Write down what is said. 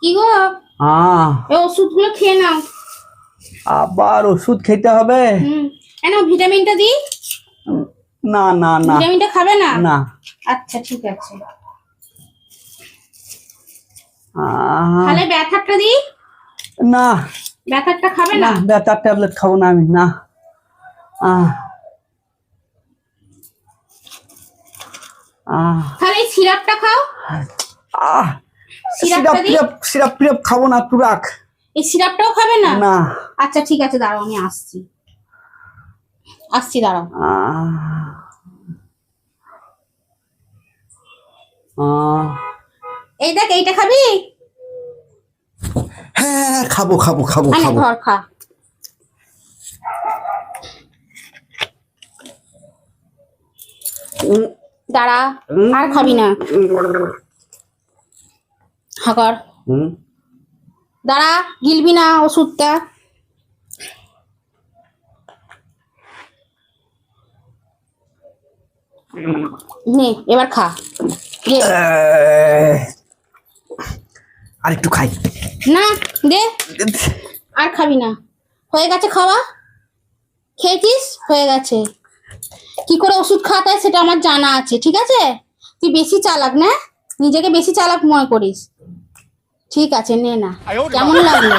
কি গো? এই ওষুধগুলো খেয়ে নাও। আবার ওষুধ খেতে হবে? না, ভিটামিনটা দিই। না না না, ভিটামিনটা খাবে না? না। আচ্ছা ঠিক আছে। তাহলে ব্যথাটা দিই? না, ব্যথাটা খাবে না? ব্যথার ট্যাবলেট খাবো না আমি, না। তাহলে এই সিরাপটা খাও। সিরাপ খাবো না, তুই রাখ। এই সিরাপটাও খাবে না? না। আচ্ছা ঠিক আছে, দাঁড়াও আমি আসছি। দাঁড়াও। এই দেখ, এইটা খাবি? হ্যাঁ খাবো খাবো খাবো খাবো। ধর খা। দাঁড়া, আর খাবি না। হাগর। দাঁড়া, গিলবি না ওষুধটা। নে এবার খা। আর একটু খাই। না দে, আর খাবি না। হয়ে গেছে খাওয়া? খেয়েছিস? হয়ে গেছে। কি করে ওষুধ খাওয়াতে হয় সেটা আমার জানা আছে, ঠিক আছে? তুই বেশি চালাক না, নিজেকে বেশি চালাক মনে করিস। ঠিক আছে, নে না। কেমন লাগলো?